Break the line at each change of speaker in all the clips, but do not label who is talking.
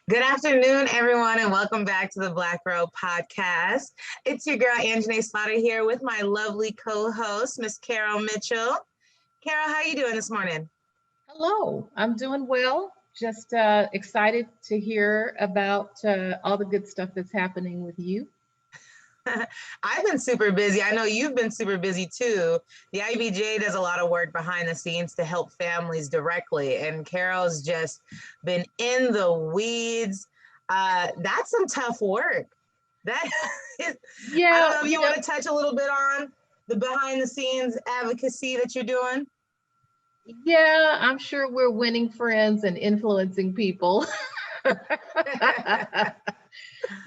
Good afternoon, everyone, and welcome back to the Black Robe podcast. It's your girl, Anzhane Slaughter, here with my lovely co-host, Miss Carol Mitchell. Carol, how are you doing this morning?
Hello, I'm doing well. Just excited to hear about all the good stuff that's happening with you.
I've been super busy. I know you've been super busy too. The IBJ does a lot of work behind the scenes to help families directly, and Carol's just been in the weeds. That's some tough work. That is,
Yeah,
I don't know if you want to touch a little bit on the behind the scenes advocacy that you're doing.
Yeah, I'm sure we're winning friends and influencing people.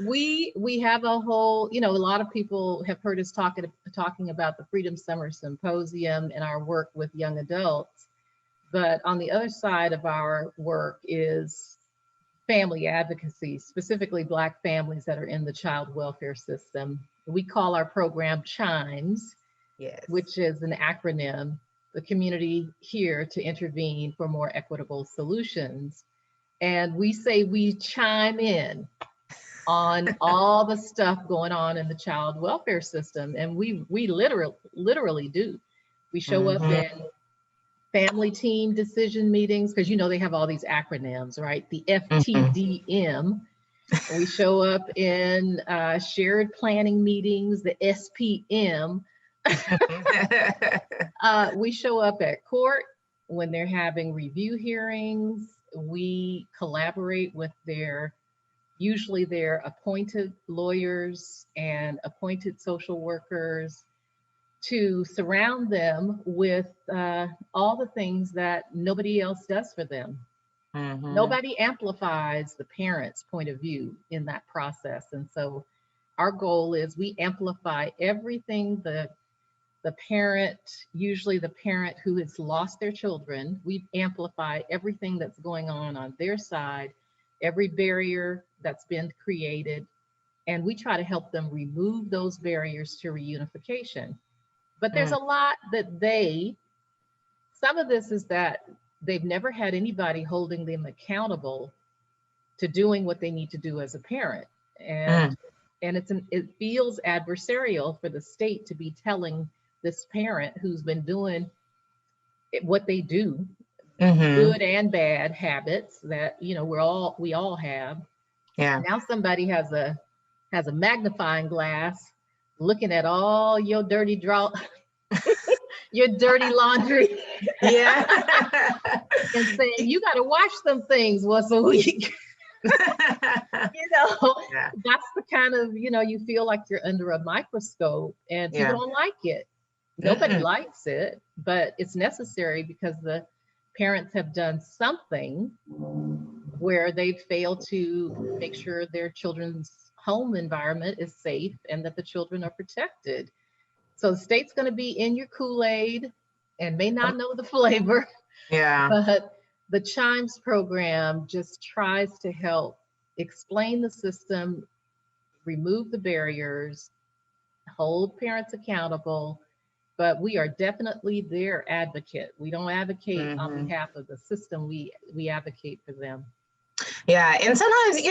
We have a whole, a lot of people have heard us talking about the Freedom Summer Symposium and our work with young adults. But on the other side of our work is family advocacy, specifically Black families that are in the child welfare system. We call our program CHIMES,
Yes.
which is an acronym, the community here to intervene for more equitable solutions. And we say we chime in on all the stuff going on in the child welfare system. And we literally do. We show up in family team decision meetings, because they have all these acronyms, right? The FTDM. We show up in shared planning meetings, the SPM. We show up at court when they're having review hearings. We collaborate with usually their appointed lawyers and appointed social workers to surround them with all the things that nobody else does for them. Nobody amplifies the parent's point of view in that process. And so our goal is we amplify everything the parent, usually the parent who has lost their children, we amplify everything that's going on their side, every barrier that's been created, and we try to help them remove those barriers to reunification. But there's a lot that some of this is that they've never had anybody holding them accountable to doing what they need to do as a parent. And it feels adversarial for the state to be telling this parent who's been doing what they do, good and bad habits that we all have.
Yeah.
Now somebody has a magnifying glass looking at all your dirty your dirty laundry.
Yeah.
And saying you got to wash them things once a week.
Yeah.
That's the kind of, you feel like you're under a microscope and people don't like it. Nobody likes it, but it's necessary because the parents have done something where they've failed to make sure their children's home environment is safe and that the children are protected. So the state's going to be in your Kool-Aid and may not know the flavor.
Yeah.
But the CHIMES program just tries to help explain the system, remove the barriers, hold parents accountable, but we are definitely their advocate. We don't advocate on behalf of the system, we advocate for them.
Yeah, and sometimes,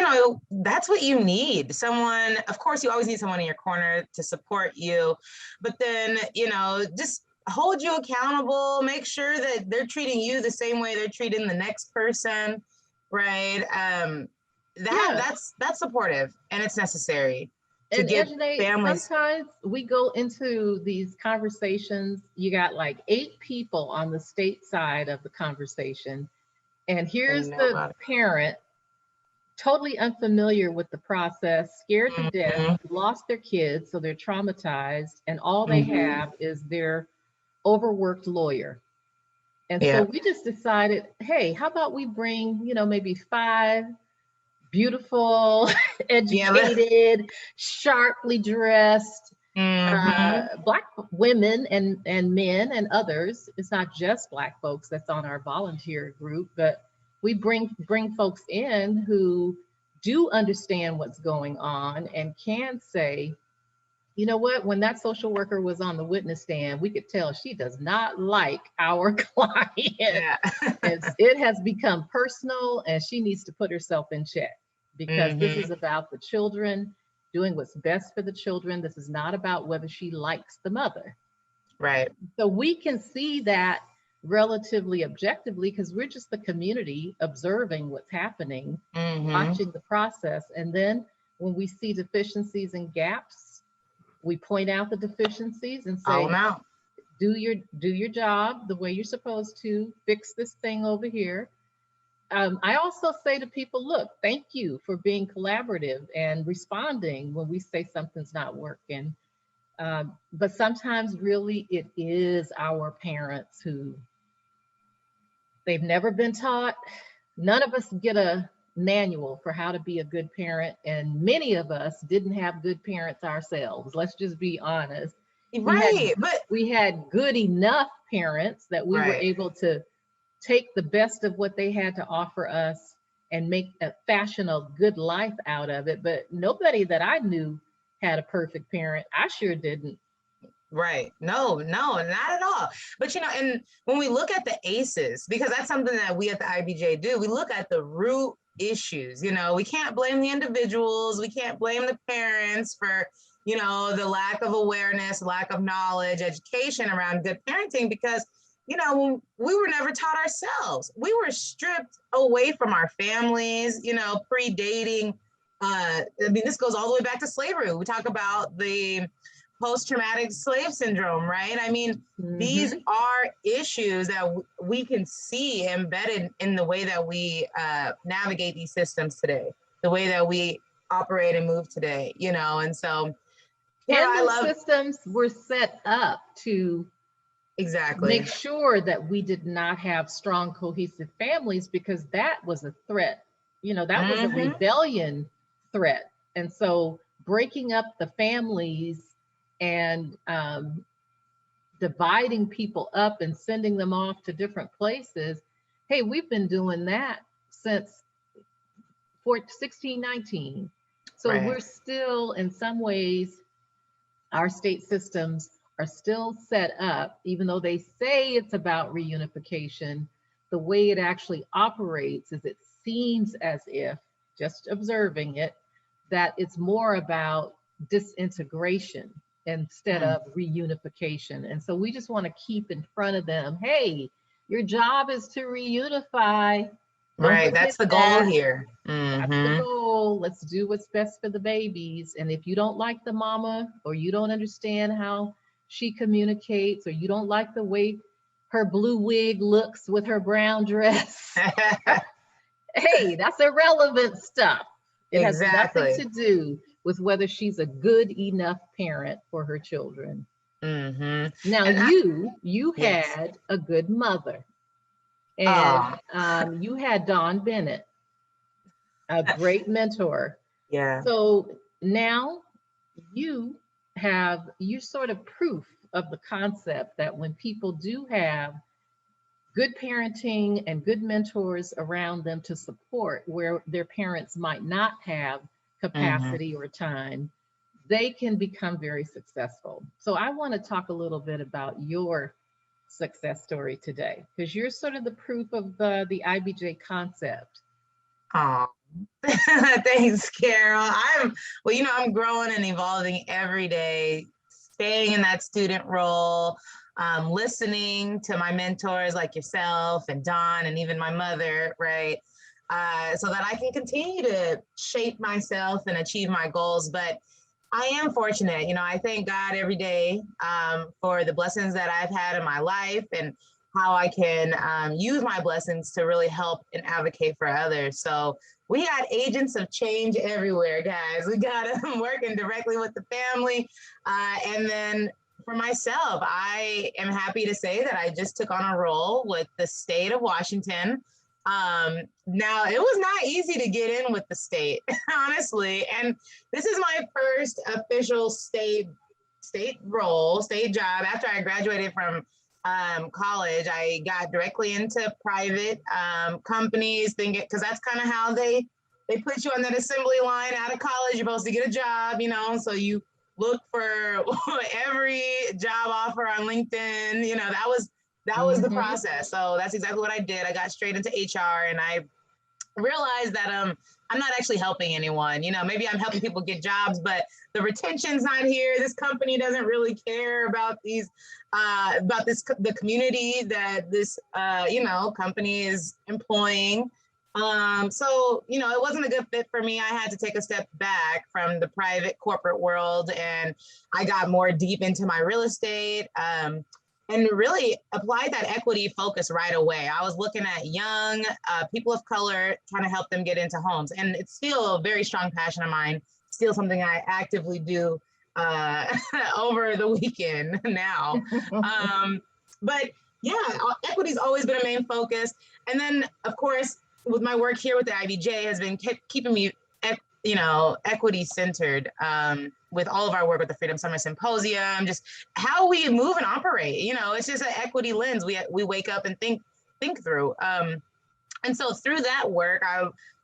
that's what you need. Someone, of course, you always need someone in your corner to support you, but then, just hold you accountable, make sure that they're treating you the same way they're treating the next person, right? That's supportive, and it's necessary to give families.
Sometimes we go into these conversations, you got like 8 people on the state side of the conversation, and here's the parent totally unfamiliar with the process, scared to death, lost their kids, so they're traumatized, and all they have is their overworked lawyer. And so we just decided, hey, how about we bring, maybe 5 beautiful, educated, sharply dressed Black women and men and others. It's not just Black folks that's on our volunteer group, but we bring folks in who do understand what's going on and can say, you know what, when that social worker was on the witness stand, we could tell she does not like our client. It has become personal and she needs to put herself in check. because this is about the children, doing what's best for the children. This is not about whether she likes the mother.
Right.
So we can see that relatively objectively because we're just the community observing what's happening, watching the process. And then when we see deficiencies and gaps, we point out the deficiencies and say, do your job the way you're supposed to, fix this thing over here. I also say to people, look, thank you for being collaborative and responding when we say something's not working. But sometimes really it is our parents who, they've never been taught. None of us get a manual for how to be a good parent. And many of us didn't have good parents ourselves. Let's just be honest.
Right.
We had good enough parents that we were able to take the best of what they had to offer us and fashion a good life out of it. But nobody that I knew had a perfect parent. I sure didn't.
Right. No, not at all. But, and when we look at the ACEs, because that's something that we at the IBJ do, we look at the root issues. We can't blame the individuals. We can't blame the parents for, the lack of awareness, lack of knowledge, education around good parenting, because, we were never taught ourselves. We were stripped away from our families, predating. This goes all the way back to slavery. We talk about the post-traumatic slave syndrome, right? These are issues that we can see embedded in the way that we navigate these systems today, the way that we operate and move today, and so.
And those systems were set up to make sure that we did not have strong, cohesive families, because that was a threat. That was a rebellion threat. And so breaking up the families and dividing people up and sending them off to different places. Hey, we've been doing that since 1619. So we're still, in some ways, our state systems are still set up, even though they say it's about reunification. The way it actually operates is it seems as if, just observing it, that it's more about disintegration instead of reunification. And so we just want to keep in front of them, hey, your job is to reunify.
Right, that's the goal here.
That's the goal. Let's do what's best for the babies. And if you don't like the mama, or you don't understand how she communicates, or you don't like the way her blue wig looks with her brown dress, hey, that's irrelevant stuff. It has nothing to do with whether she's a good enough parent for her children. Now, you had a good mother, and you had Dawn Bennett, a great mentor.
Yeah.
So now you're sort of proof of the concept that when people do have good parenting and good mentors around them to support where their parents might not have capacity or time, they can become very successful. So I want to talk a little bit about your success story today, because you're sort of the proof of the IBJ concept.
Oh, thanks, Carol. I'm growing and evolving every day, staying in that student role, listening to my mentors like yourself and Dawn and even my mother, right? So that I can continue to shape myself and achieve my goals. But I am fortunate, I thank God every day for the blessings that I've had in my life and how I can use my blessings to really help and advocate for others. So we got agents of change everywhere, guys. We got them working directly with the family. And then for myself, I am happy to say that I just took on a role with the state of Washington. Now, it was not easy to get in with the state, honestly. And this is my first official state role, state job. After I graduated from college, I got directly into private companies, because that's kind of how they put you on that assembly line out of college. You're supposed to get a job, so you look for every job offer on LinkedIn. That was the process. So that's exactly what I did. I got straight into HR, and I realized that I'm not actually helping anyone. You know, maybe I'm helping people get jobs, but the retention's not here. This company doesn't really care about the community that this, company is employing. So, it wasn't a good fit for me. I had to take a step back from the private corporate world, and I got more deep into my real estate. And really applied that equity focus right away. I was looking at young people of color, trying to help them get into homes. And it's still a very strong passion of mine, still something I actively do over the weekend now. But yeah, equity's always been a main focus. And then, of course, with my work here with the IBJ has been keeping me equity centered with all of our work with the Freedom Summer Symposium, just how we move and operate. It's just an equity lens we wake up and think through. And so through that work,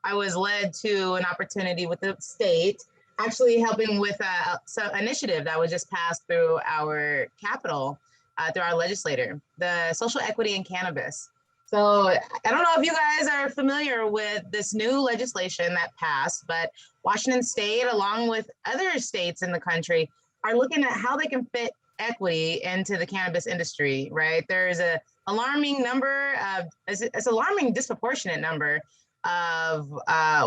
I was led to an opportunity with the state, actually helping with some initiative that was just passed through our Capitol, through our legislator, the social equity in cannabis. So I don't know if you guys are familiar with this new legislation that passed, but Washington State, along with other states in the country, are looking at how they can fit equity into the cannabis industry, right? There's a alarming disproportionate number of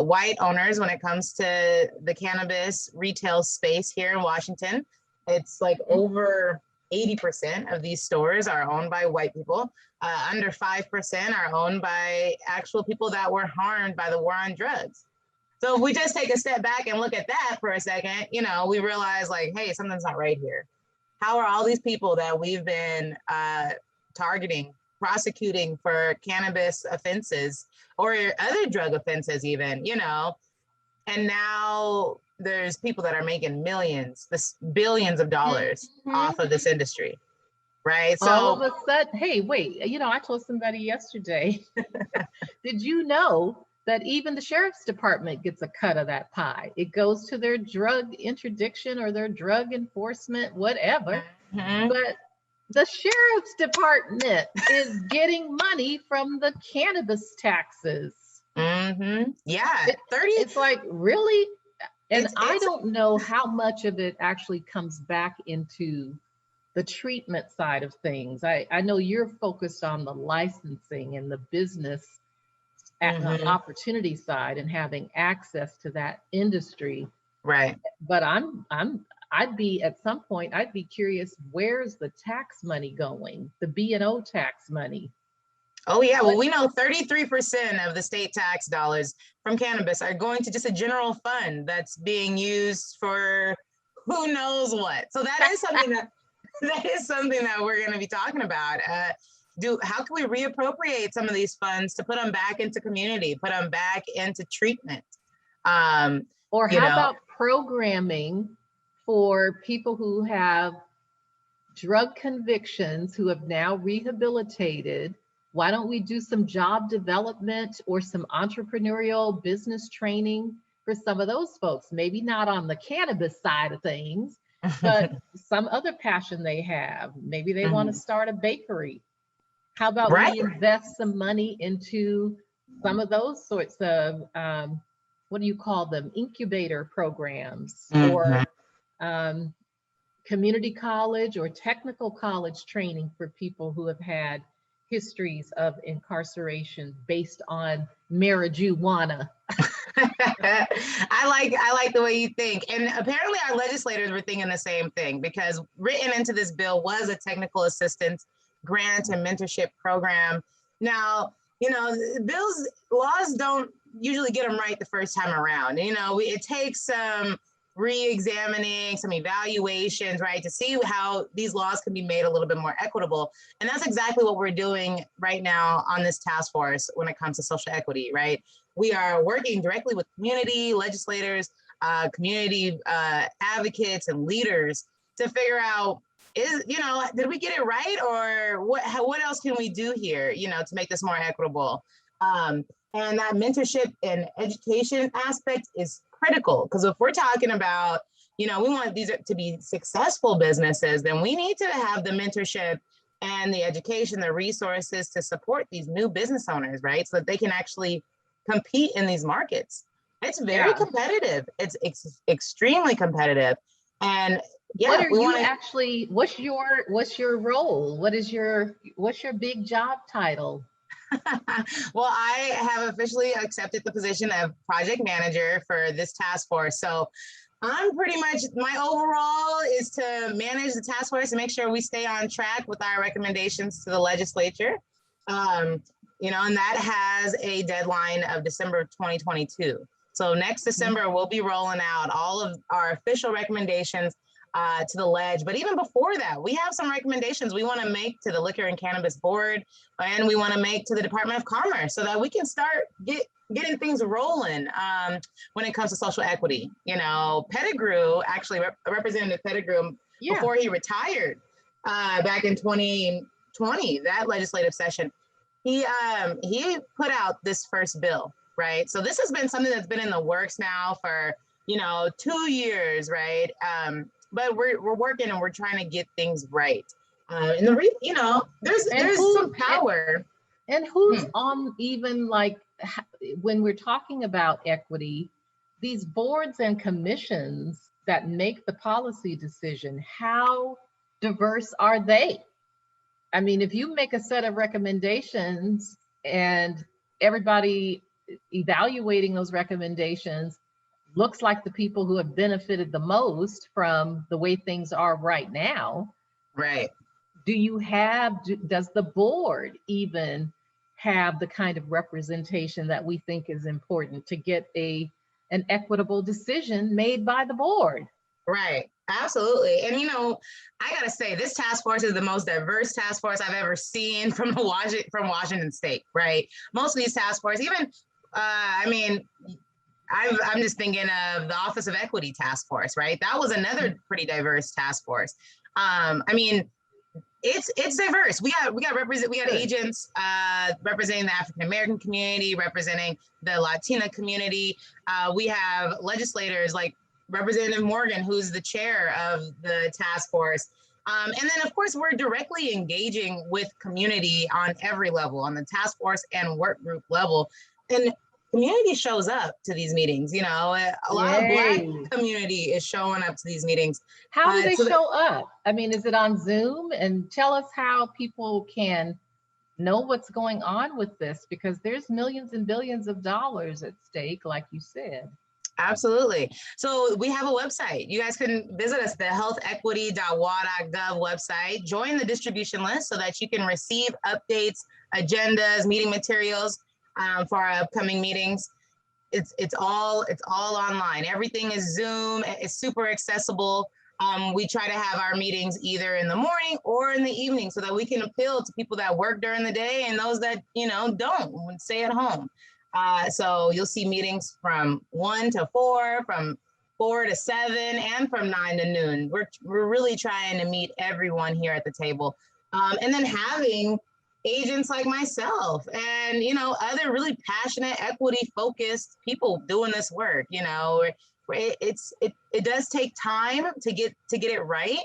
white owners when it comes to the cannabis retail space here in Washington. It's like over 80% of these stores are owned by white people. Under 5% are owned by actual people that were harmed by the war on drugs. So if we just take a step back and look at that for a second, we realize like, hey, something's not right here. How are all these people that we've been targeting, prosecuting for cannabis offenses or other drug offenses even, and now there's people that are making billions of dollars off of this industry, right? So
all of a sudden, hey, wait, I told somebody yesterday, did you know that even the sheriff's department gets a cut of that pie? It goes to their drug interdiction or their drug enforcement, whatever. But the sheriff's department is getting money from the cannabis taxes.
Yeah,
it's like, really? And I don't know how much of it actually comes back into the treatment side of things. I know you're focused on the licensing and the business opportunity side and having access to that industry.
Right.
But I'd be curious, where's the tax money going? The B&O tax money.
Oh yeah, well, we know 33% of the state tax dollars from cannabis are going to just a general fund that's being used for who knows what. So that is something that we're going to be talking about. How can we reappropriate some of these funds to put them back into community, put them back into treatment?
Or how about programming for people who have drug convictions who have now rehabilitated? Why don't we do some job development or some entrepreneurial business training for some of those folks? Maybe not on the cannabis side of things, but some other passion they have. Maybe they want to start a bakery. How about we invest some money into some of those sorts of, what do you call them? Incubator programs or community college or technical college training for people who have had histories of incarceration based on marijuana.
I like the way you think. And apparently our legislators were thinking the same thing, because written into this bill was a technical assistance grant and mentorship program. Now, laws don't usually get them right the first time around. It takes some re-examining, some evaluations, right, to see how these laws can be made a little bit more equitable. And that's exactly what we're doing right now on this task force when it comes to social equity, right? We are working directly with community legislators, community advocates and leaders to figure out, did we get it right? Or what else can we do here, to make this more equitable? And that mentorship and education aspect is critical, because if we're talking about, we want these to be successful businesses, then we need to have the mentorship and the education, the resources to support these new business owners, right? So that they can actually compete in these markets. It's very
Yeah.
competitive. It's extremely competitive. And
What
yeah,
are
we
you
want to.
actually, what's your role? What's your big job title?
Well, I have officially accepted the position of project manager for this task force. So I'm pretty much, my overall is to manage the task force and make sure we stay on track with our recommendations to the legislature. Um, and that has a deadline of December of 2022. So next December, we'll be rolling out all of our official recommendations to the ledge. But even before that, we have some recommendations we want to make to the Liquor and Cannabis Board, and we want to make to the Department of Commerce so that we can start getting things rolling when it comes to social equity. Pettigrew, actually, Representative Pettigrew, before he retired back in 2020, that legislative session, he put out this first bill, right? So this has been something that's been in the works now for 2 years, right? But we're working and we're trying to get things right. And there's some power.
And who's on, even like when we're talking about equity, these boards and commissions that make the policy decision, how diverse are they? I mean, if you make a set of recommendations and everybody evaluating those recommendations looks like the people who have benefited the most from the way things are right now.
Right.
Does the board even have the kind of representation that we think is important to get an equitable decision made by the board?
Right. Absolutely. And I gotta say, this task force is the most diverse task force I've ever seen from Washington State. Right. Most of these task forces, even I'm just thinking of the Office of Equity Task Force, right? That was another pretty diverse task force. It's diverse. We got agents representing the African American community, representing the Latina community. We have legislators like Representative Morgan, who's the chair of the task force. And then, of course, we're directly engaging with community on every level, on the task force and work group level. And community shows up to these meetings. A lot of Black community is showing up to these meetings.
How do they show up? I mean, is it on Zoom? And tell us how people can know what's going on with this, because there's millions and billions of dollars at stake, like you said.
Absolutely. So we have a website. You guys can visit us, the healthequity.wa.gov website. Join the distribution list so that you can receive updates, agendas, meeting materials for our upcoming meetings. It's all online. Everything is Zoom. It's super accessible. We try to have our meetings either in the morning or in the evening so that we can appeal to people that work during the day and those that don't stay at home. So you'll see meetings from 1 to 4, from 4 to 7, and from 9 to noon. We're really trying to meet everyone here at the table. And then having agents like myself and other really passionate, equity focused people doing this work. It does take time to get it right,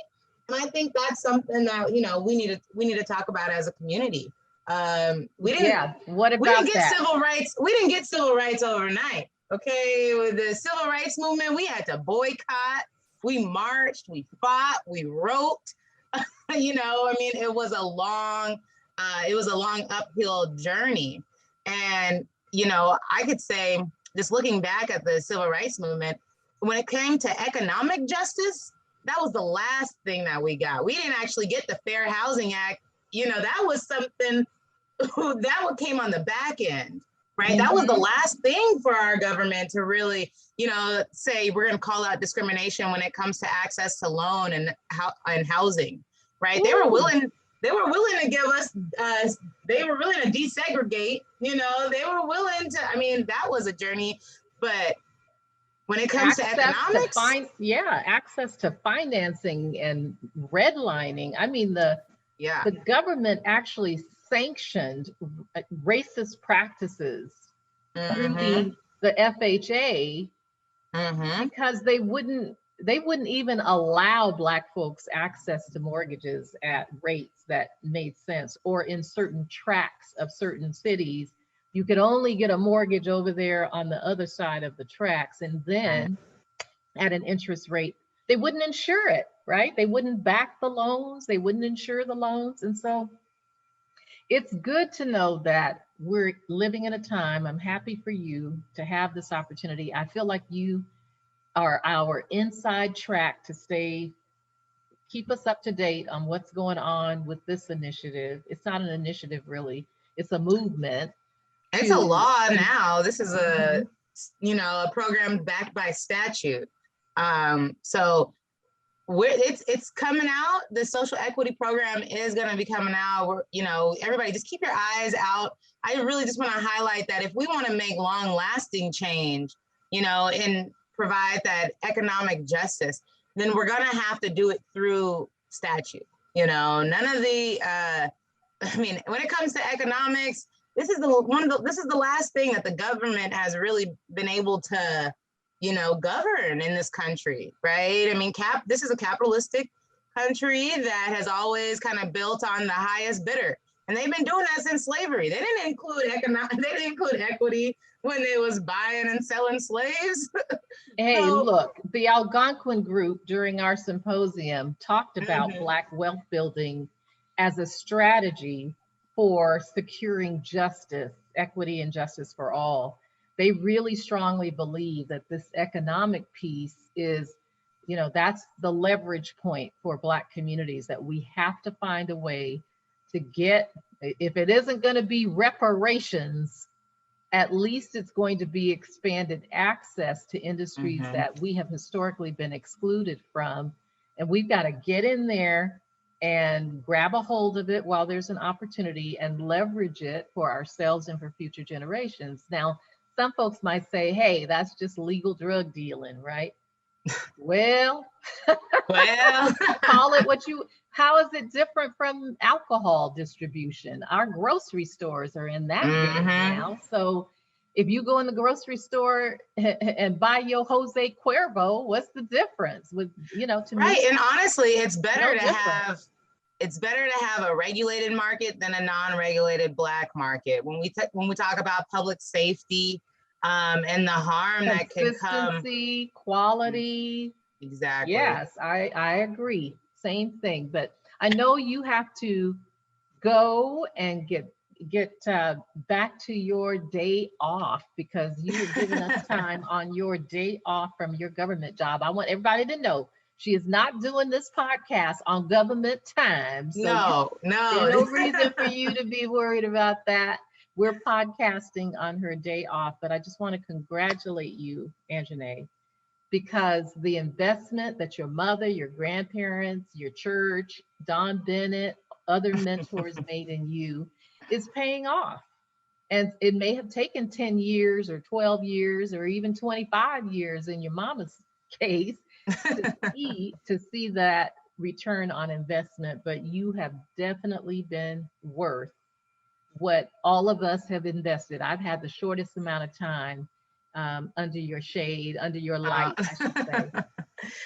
and I think that's something that we need to talk about as a community.
What about that?
Civil rights. We didn't get civil rights overnight. Okay, with the civil rights movement, we had to boycott. We marched. We fought. We wrote. It was a long uphill journey. And, I could say, just looking back at the civil rights movement, when it came to economic justice, that was the last thing that we got. We didn't actually get the Fair Housing Act. That was something that came on the back end, right? Mm-hmm. That was the last thing for our government to really, say we're going to call out discrimination when it comes to access to loan and housing, right? Ooh. They were willing to give us, they were willing to desegregate, they were willing to, that was a journey, but when it comes to economics.
Access to financing and redlining. The government actually sanctioned racist practices through the FHA because they wouldn't even allow Black folks access to mortgages at rates that made sense, or in certain tracts of certain cities, you could only get a mortgage over there on the other side of the tracks. And then at an interest rate, they wouldn't insure it, right? They wouldn't back the loans, they wouldn't insure the loans. And so it's good to know that we're living in a time. I'm happy for you to have this opportunity. I feel like you are our inside track to stay, keep us up to date on what's going on with this initiative. It's not an initiative, really, it's a movement
It's a
to.
law now. This is a,
Mhm.
a program backed by statute. So it's coming out. The social equity program is going to be coming out. Everybody just keep your eyes out. I really just want to highlight that if we want to make long lasting change, and provide that economic justice, then we're going to have to do it through statute. None of the, when it comes to economics, this is the last thing that the government has really been able to, govern in this country, right? This is a capitalistic country that has always kind of built on the highest bidder, and they've been doing that since slavery. They didn't include equity when they was buying and selling slaves.
Hey, look, the Algonquin group during our symposium talked about Black wealth building as a strategy for securing justice, equity, and justice for all. They really strongly believe that this economic piece is, that's the leverage point for Black communities, that we have to find a way to get, if it isn't going to be reparations, at least it's going to be expanded access to industries that we have historically been excluded from. And we've got to get in there and grab a hold of it while there's an opportunity and leverage it for ourselves and for future generations. Now, some folks might say, hey, that's just legal drug dealing, right? Well, call it what you, how is it different from alcohol distribution? Our grocery stores are in that game now. So if you go in the grocery store and buy your Jose Cuervo, what's the difference? To
right.
me,
And honestly, it's better
no
to have a regulated market than a non-regulated Black market. When we talk about public safety, and the harm that can come.
Consistency, quality.
Exactly.
Yes, I agree. Same thing. But I know you have to go and get back to your day off, because you were giving us time on your day off from your government job. I want everybody to know she is not doing this podcast on government time. So there's no reason for you to be worried about that. We're podcasting on her day off, but I just want to congratulate you, Anjane, because the investment that your mother, your grandparents, your church, Don Bennett, other mentors made in you is paying off. And it may have taken 10 years or 12 years or even 25 years in your mama's case to see that return on investment, but you have definitely been worth what all of us have invested. I've had the shortest amount of time under your shade, under your light, I should say.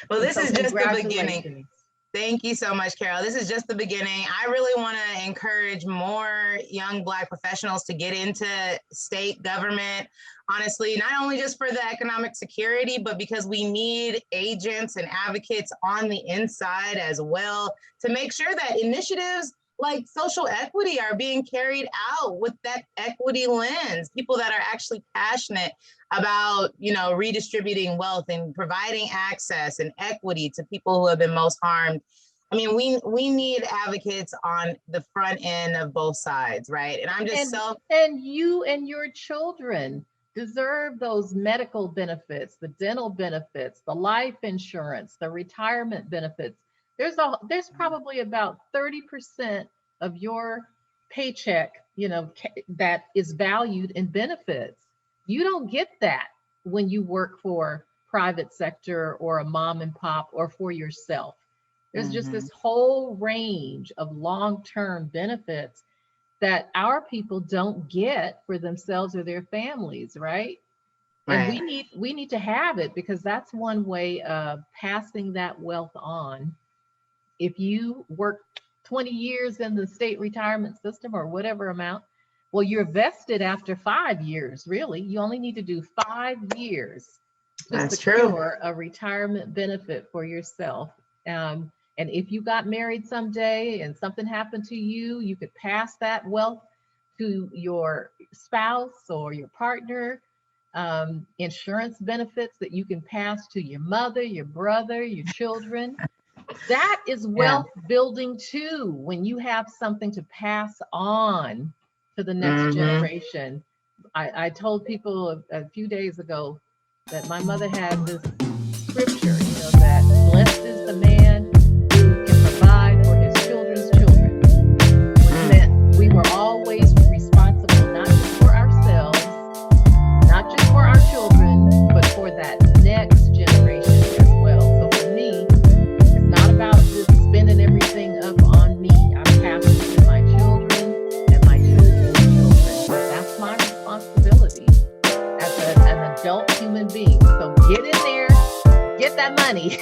Well, this is just the beginning. Thank you so much, Carol. This is just the beginning. I really want to encourage more young Black professionals to get into state government, honestly, not only just for the economic security, but because we need agents and advocates on the inside as well to make sure that initiatives like social equity are being carried out with that equity lens. People that are actually passionate about, redistributing wealth and providing access and equity to people who have been most harmed. We need advocates on the front end of both sides, right? And I'm just
and you and your children deserve those medical benefits, the dental benefits, the life insurance, the retirement benefits. There's probably about 30% of your paycheck, that is valued in benefits. You don't get that when you work for private sector or a mom and pop or for yourself. There's just this whole range of long-term benefits that our people don't get for themselves or their families, right? And we need to have it, because that's one way of passing that wealth on. If you work 20 years in the state retirement system or whatever amount, Well, you're vested after 5 years, really. You only need to do 5 years to
That's true.
secure a retirement benefit for yourself. And if you got married someday and something happened to you, you could pass that wealth to your spouse or your partner. Insurance benefits that you can pass to your mother, your brother, your children. That is
Yeah.
wealth building too, when you have something to pass on to the next
Mm-hmm.
generation. I told people a few days ago that my mother had this scripture, that blessed is the man who can provide for his children's children, which meant we were always responsible not just for ourselves, not just for our children, but for that next generation as well. So for me, it's not about just spending everything up on me. I'm passing it to my children and my children's children. That's my responsibility as an adult human being. So get in there, get that money.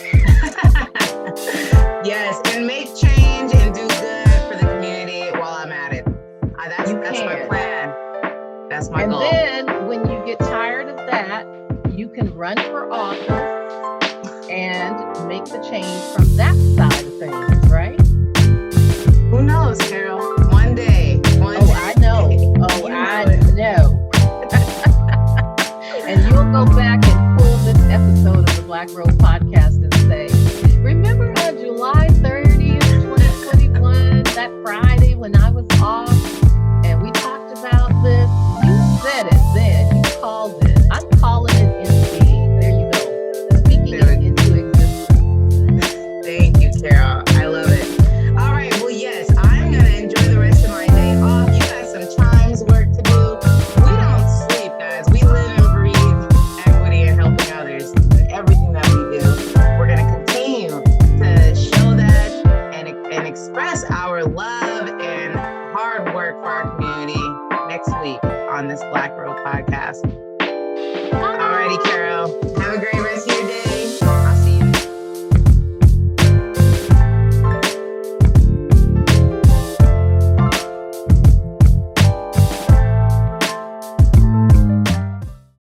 Yes, and make change and do good for the community while I'm at it. That's my plan. That's my goal.
And then when you get tired of that, you can run for office and make the change from that side of things, right?
Who knows, Carol? One day.
I know. Oh, I know. And you'll go back and pull this episode of the Black Robe podcast and say, remember on July 30th, 2021, that Friday when I was off and we talked about this? You said it then. You called it. I'm calling it into being. There you go. Speaking it into existence.
Thank you, Carol. I love it. All right. Well, yes, I'm going to enjoy the rest of my day off. You got some Chimes work to do. We don't sleep, guys. We live and breathe equity and helping others in everything that we do. We're going to continue to show that and express our love and hard work for our community next week on this Black Robe podcast.